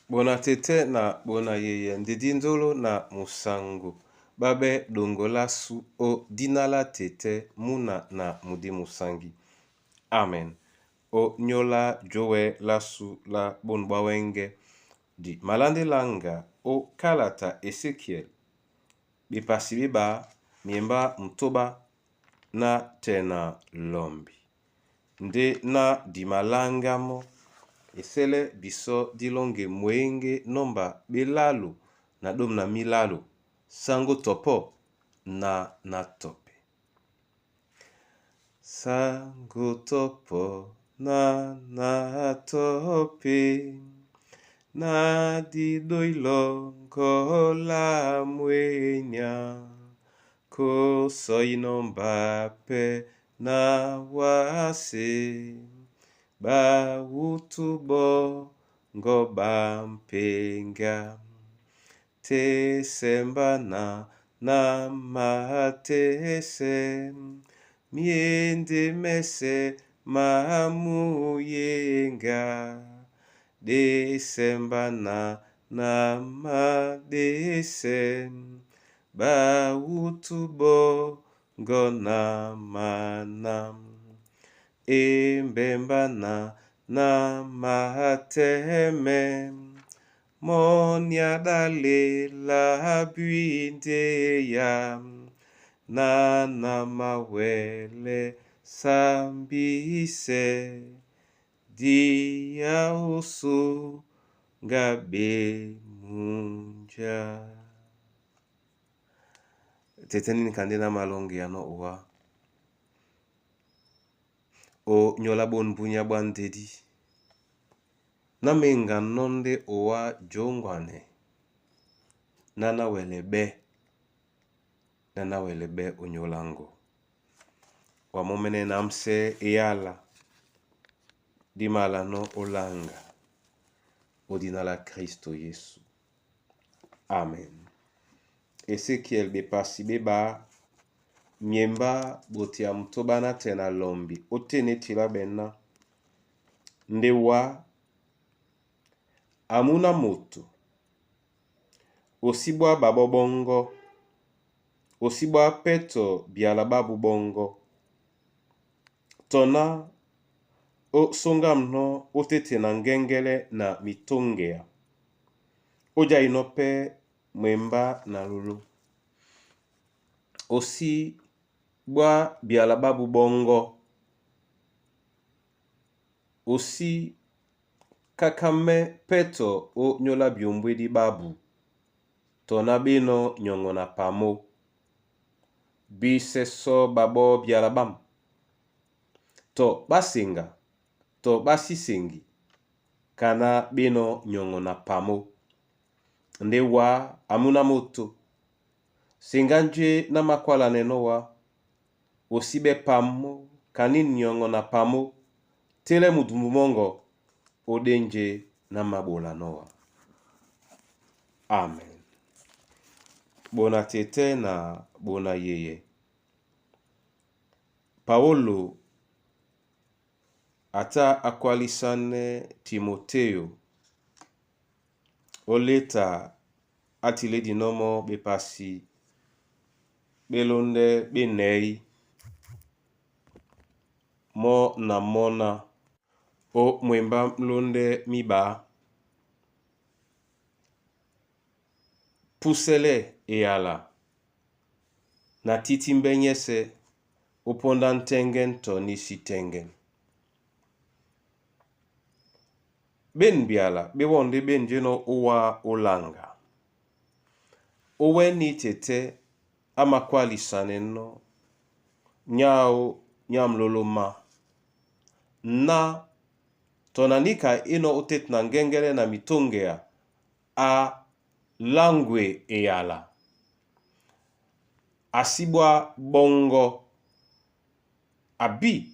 Bona tete na bona yeye ndidi nzolo na musango babe dongola su o dinala tete muna na mudi musangi. Amen. O nyola jowe lasu la bonba wenge di malande langa o kalata Ezekiel bipasi biba miemba mtoba na tena lombi. Nde na di malangamo esele biso dilonge mwenge nomba belalo na dom na milalo sango topo na tope. Sango topo na tope na di doilo kola mwenya ko soi nomba pe na wase ba utubo ngoba mpenga te sembana na matese miende mese mamuyenga de sembana na madese ba utubo ngona manam embembana na mateme monia dale la buinte ya na mawele sambise dia usu ngabe munja. Teteni kandena malongi ano uwa o nyola bon bunya bwantedi na menga nonde owa jongwane nana welebe onyolango wa momene namse eyala di malano olanga odinala Kristo Yesu. Amen. Ezekiel bepasi beba miemba botia mtobana tena lombi otene tila bena ndewa amuna moto osibwa babo bongo osibwa peto biala babu bongo tona o songa mno otete na ngengele na mitongea oja inope mwemba na lulu osi bwa biala babu bongo osi kakame peto o nyola biombwe di babu tona bino nyongo na pamo biseso babo biala bam to basinga to basisengi kana bino nyongo na pamo ndewa amuna moto singanje na makwala nenowa osibe pamo kanini nyongo na pamo tele mudumbu mongo odenje na mabola noa. Amen. Bona tete na bona yeye. Paulo ata akwalisane Timoteo oleta atile dinomo bepasi belonde benei mo na mona o mwemba mlonde miba pusele eyala na titi mbenyese uponda ntengen to nisi tengen ben biala bewonde ben jeno uwa ulanga owe ni tete amakwali saneno nyamloloma na tonanika ino utet na ngengele na mitongea a langwe eyala asibwa bongo abi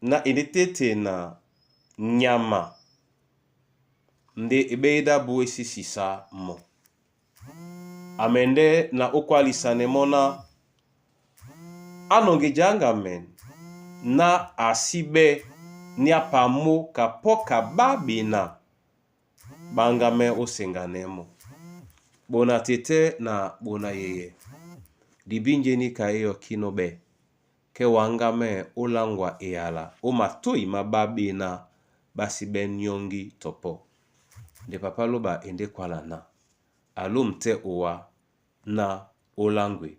na edetete na nyama nde ebeida bu esisisa mo amende na okwalisane mona anongejanga men na asibe ni apamo kapoka babina bangame osenganemo. Bona tete na bona yeye. Dibinje ni ka eyo kinobe. Ke wangame olangwa eyala. O matoi mababe na basi ben nyongi topo. De papa loba ende kwala na. Alum te owa na olangwe.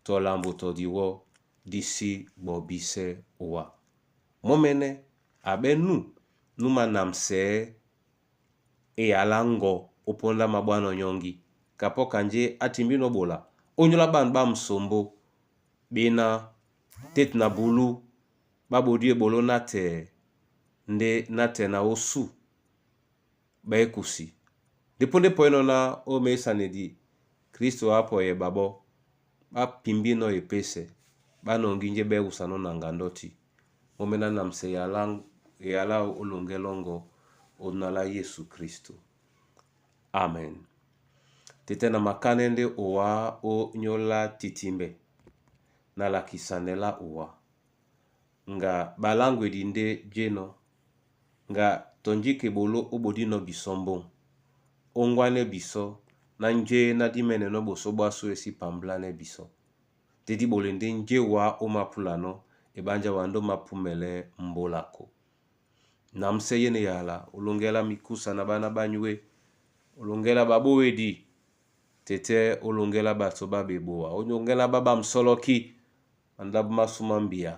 To lambo to diwo disi bobise owa. Momene abenu numa namse eyalango uponda mabwano nyongi. Kapo kanje atimbino bola. Onyola bam sombo. Bina tet na bulu. Babodie bolo nate. Nde nate na osu. Baekusi. Deponde poeno na o mesanedi. Kristo hapo ye babo. Ba pimbino ye pese. Ba nonginje be usano na ngandoti. Momena namse yala olongelongo. Onala Yesu Kristo. Amen. Tete na makanende owa o nyola titimbe. Na la kisanela owa. Nga balangwe dinde jeno. Nga tonjike bolo obodino bisombo. Ongwane biso. Na nje na dimene no boso baso esi pamblane biso. Tedi bolende nje wa o mapulano. Ebanja wando mapumele mbolako. Namse yene yala. Olongela mikusa na bana banywe. Olongela babowe di. Tete olongela bato babeboa. Olongela baba msoloki. Andab masumambia.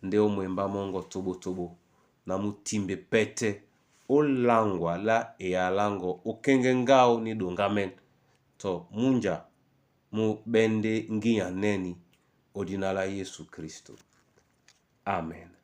Nde omwemba mongo tobo. Na mutimbe pete. Olangwa la eyalango. Okengengao ni dongamen. To munja. Mu bende ngiya neni. Odinala Yesu Kristo. Amen.